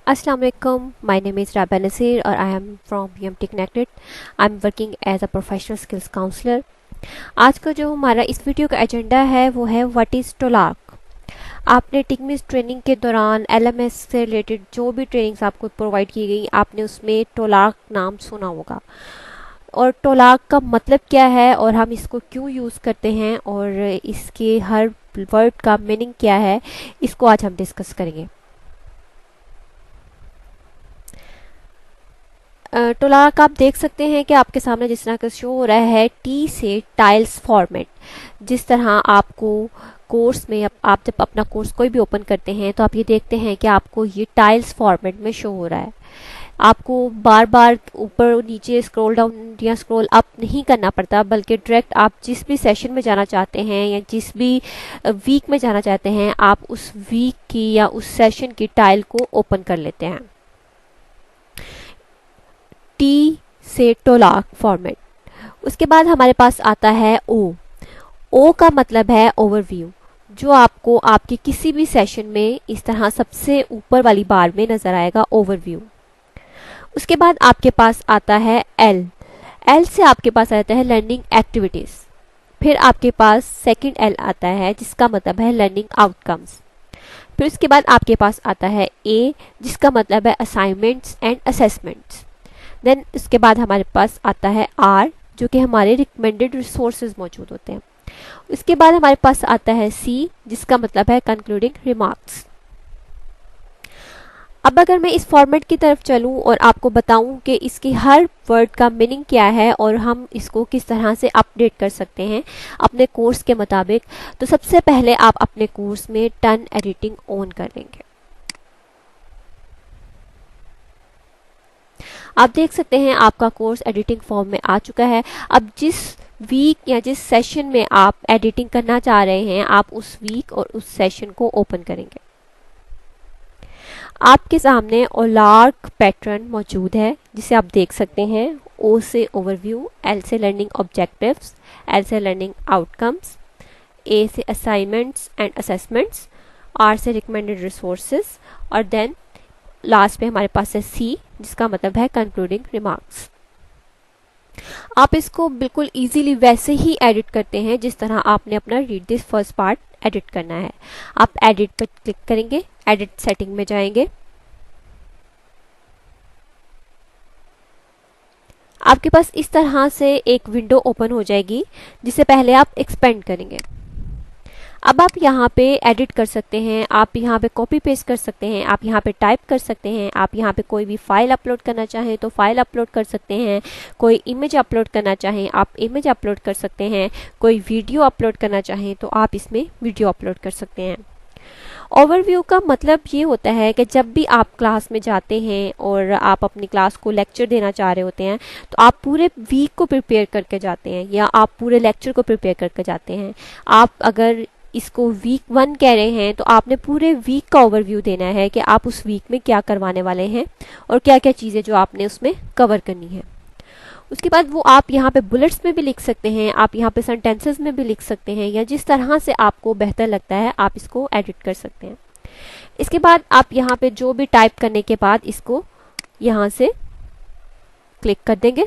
Assalamu alaikum. My name is Rabia Nasir और I am from BMT Connected. I am working as a professional skills counselor. आज का जो हमारा इस video का एजेंडा है वो है व्हाट इज़ टोलाक। आपने टिकमिस ट्रेनिंग के दौरान एलएमएस से रिलेटेड जो भी ट्रेनिंग्स आपको प्रोवाइड की गई आपने उसमें टोलाक नाम सुना होगा और टोलाक का मतलब क्या है और हम इसको क्यों यूज़ करते हैं और इसके हर वर्ड का मीनिंग क्या है, इसको आज हम डिस्कस करेंगे। टोलाक आप देख सकते हैं कि आपके सामने जिस तरह का शो हो रहा है टी से टाइल्स फॉर्मेट। जिस तरह आपको कोर्स में आप जब अपना कोर्स कोई भी ओपन करते हैं तो आप ये देखते हैं कि आपको ये टाइल्स फॉर्मेट में शो हो रहा है। आपको बार बार ऊपर नीचे स्क्रॉल डाउन या स्क्रॉल अप नहीं करना पड़ता, बल्कि डायरेक्ट आप जिस भी सेशन में जाना चाहते हैं या जिस भी वीक में जाना चाहते हैं आप उस वीक की या उस सेशन की टाइल को ओपन कर लेते हैं। टी से टोलाक फॉर्मेट। उसके बाद हमारे पास आता है ओ का मतलब है ओवरव्यू, जो आपको आपके किसी भी सेशन में इस तरह सबसे ऊपर वाली बार में नजर आएगा, ओवरव्यू। उसके बाद आपके पास आता है एल से आपके पास आता है लर्निंग एक्टिविटीज। फिर आपके पास सेकंड एल आता है जिसका मतलब है लर्निंग आउटकम्स। फिर उसके बाद आपके पास आता है ए जिसका मतलब है असाइनमेंट्स एंड असेसमेंट्स। देन उसके बाद हमारे पास आता है आर जो कि हमारे रिकमेंडेड रिसोर्सेज मौजूद होते हैं। उसके बाद हमारे पास आता है सी जिसका मतलब है कंक्लूडिंग रिमार्क्स। अब अगर मैं इस फॉर्मेट की तरफ चलूं और आपको बताऊं कि इसकी हर वर्ड का मीनिंग क्या है और हम इसको किस तरह से अपडेट कर सकते हैं अपने कोर्स के मुताबिक, तो सबसे पहले आप अपने कोर्स में टर्न एडिटिंग ऑन कर लेंगे। आप देख सकते हैं आपका कोर्स एडिटिंग फॉर्म में आ चुका है। अब जिस वीक या जिस सेशन में आप एडिटिंग करना चाह रहे हैं आप उस वीक और उस सेशन को ओपन करेंगे। आपके सामने ओलार्क पैटर्न मौजूद है जिसे आप देख सकते हैं। ओ से ओवरव्यू, एल से लर्निंग ऑब्जेक्टिव्स, एल से लर्निंग आउटकम्स, ए से असाइनमेंट्स एंड असेसमेंट्स, आर से रिकमेंडेड रिसोर्सेज और देन लास्ट पे हमारे पास है सी जिसका मतलब है कंक्लूडिंग रिमार्क्स। आप इसको बिल्कुल इजीली वैसे ही एडिट करते हैं जिस तरह आपने अपना read this first part edit करना है। आप एडिट पर क्लिक करेंगे, एडिट सेटिंग में जाएंगे। आपके पास इस तरह से एक विंडो ओपन हो जाएगी जिसे पहले आप एक्सपेंड करेंगे। अब आप यहाँ पे एडिट कर सकते हैं, आप यहाँ पे कॉपी पेस्ट कर सकते हैं, आप यहाँ पे टाइप कर सकते हैं, आप यहाँ पे कोई भी फाइल अपलोड करना चाहें तो फाइल अपलोड कर सकते हैं, कोई इमेज अपलोड करना चाहें आप इमेज अपलोड कर सकते हैं, कोई वीडियो अपलोड करना चाहें तो आप इसमें वीडियो अपलोड कर सकते हैं। ओवरव्यू का मतलब ये होता है कि जब भी आप क्लास में जाते हैं और आप अपनी क्लास को लेक्चर देना चाह रहे होते हैं तो आप पूरे वीक को प्रिपेयर करके जाते हैं या आप पूरे लेक्चर को प्रिपेयर करके जाते हैं। आप अगर इसको वीक 1 कह रहे हैं तो आपने पूरे वीक का ओवरव्यू देना है कि आप उस वीक में क्या करवाने वाले हैं और क्या क्या चीज़ें जो आपने उसमें कवर करनी है। उसके बाद वो आप यहाँ पे बुलेट्स में भी लिख सकते हैं, आप यहाँ पे सेंटेंसेस में भी लिख सकते हैं या जिस तरह से आपको बेहतर लगता है आप इसको एडिट कर सकते हैं। इसके बाद आप यहाँ पे जो भी टाइप करने के बाद इसको यहाँ से क्लिक कर देंगे।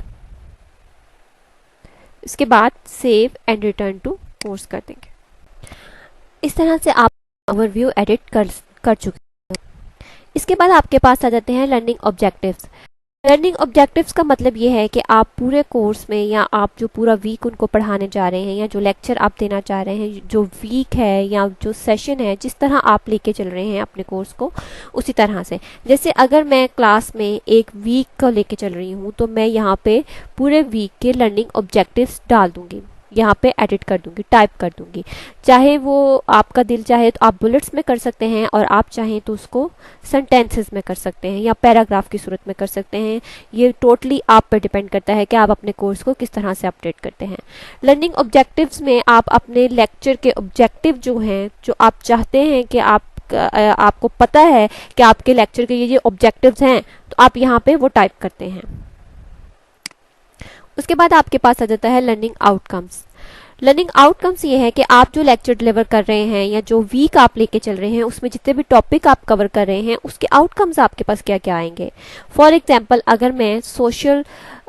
इसके बाद save and return to course कर देंगे। इस तरह से आप ओवरव्यू एडिट कर चुके हैं। इसके बाद आपके पास आ जाते हैं लर्निंग ऑब्जेक्टिव्स। लर्निंग ऑब्जेक्टिव्स का मतलब ये है कि आप पूरे कोर्स में या आप जो पूरा वीक उनको पढ़ाने जा रहे हैं या जो लेक्चर आप देना चाह रहे हैं, जो वीक है या जो सेशन है, जिस तरह आप लेके चल रहे हैं अपने कोर्स को उसी तरह से। जैसे अगर मैं क्लास में एक वीक को लेके चल रही हूँ तो मैं यहाँ पे पूरे वीक के लर्निंग ऑब्जेक्टिव्स डाल दूंगी, यहाँ पे एडिट कर दूंगी, टाइप कर दूंगी। चाहे वो आपका दिल चाहे तो आप बुलेट्स में कर सकते हैं और आप चाहें तो उसको सेंटेंसेस में कर सकते हैं या पैराग्राफ की सूरत में कर सकते हैं। ये टोटली आप पर डिपेंड करता है कि आप अपने कोर्स को किस तरह से अपडेट करते हैं। लर्निंग ऑब्जेक्टिव्स में आप अपने लेक्चर के ऑब्जेक्टिव जो हैं, जो आप चाहते हैं कि आपको पता है कि आपके लेक्चर के ये ऑब्जेक्टिव्स हैं, तो आप यहाँ पे वो टाइप करते हैं। उसके बाद आपके पास आ जाता है लर्निंग आउटकम्स। लर्निंग आउटकम्स ये है कि आप जो लेक्चर डिलीवर कर रहे हैं या जो वीक आप लेके चल रहे हैं उसमें जितने भी टॉपिक आप कवर कर रहे हैं उसके आउटकम्स आपके पास क्या क्या आएंगे। फॉर एग्जांपल अगर मैं सोशल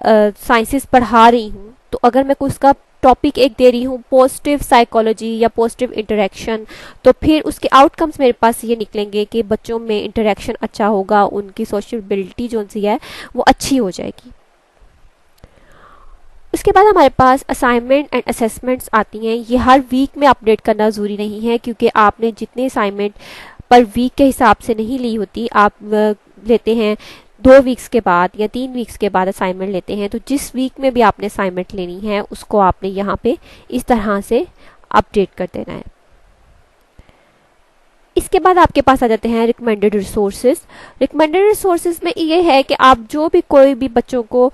साइंसेस पढ़ा रही हूँ तो अगर मैं कोई उसका टॉपिक एक दे रही हूँ पॉजिटिव साइकोलॉजी या पॉजिटिव इंटरेक्शन, तो फिर उसके आउटकम्स मेरे पास ये निकलेंगे कि बच्चों में इंटरेक्शन अच्छा होगा, उनकी सोशलिबिलिटी जो सी है वो अच्छी हो जाएगी। उसके बाद हमारे पास असाइनमेंट एंड असेसमेंट्स आती हैं। ये हर वीक में अपडेट करना ज़रूरी नहीं है क्योंकि आपने जितने असाइनमेंट पर वीक के हिसाब से नहीं ली होती, आप लेते हैं 2 वीक्स के बाद या 3 वीक्स के बाद असाइनमेंट लेते हैं। तो जिस वीक में भी आपने असाइनमेंट लेनी है उसको आपने यहाँ पे इस तरह से अपडेट कर देना है। इसके बाद आपके पास आ जाते हैं रिकमेंडेड रिसोर्सेज। रिकमेंडेड रिसोर्सेज में ये है कि आप जो भी कोई भी बच्चों को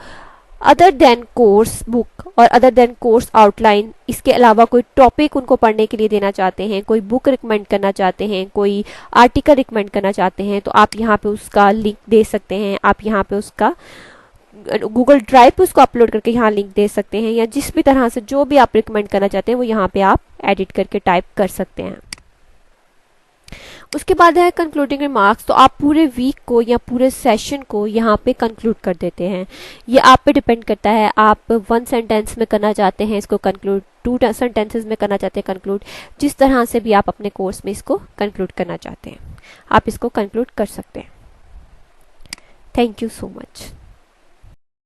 अदर देन कोर्स बुक और अदर देन कोर्स आउटलाइन, इसके अलावा कोई टॉपिक उनको पढ़ने के लिए देना चाहते हैं, कोई बुक रिकमेंड करना चाहते हैं, कोई आर्टिकल रिकमेंड करना चाहते हैं, तो आप यहाँ पे उसका लिंक दे सकते हैं। आप यहाँ पे उसका गूगल ड्राइव पे उसको अपलोड करके यहाँ लिंक दे सकते हैं, या जिस भी तरह से जो भी आप रिकमेंड करना चाहते हैं वो यहाँ पे आप एडिट करके टाइप कर सकते हैं। उसके बाद है कंक्लूडिंग रिमार्क्स। तो आप पूरे वीक को या पूरे सेशन को यहाँ पे कंक्लूड कर देते हैं। ये आप पे डिपेंड करता है, आप 1 सेंटेंस में करना चाहते हैं इसको कंक्लूड, 2 सेंटेंसेस में करना चाहते हैं कंक्लूड, जिस तरह से भी आप अपने कोर्स में इसको कंक्लूड करना चाहते हैं आप इसको कंक्लूड कर सकते हैं। Thank you so much.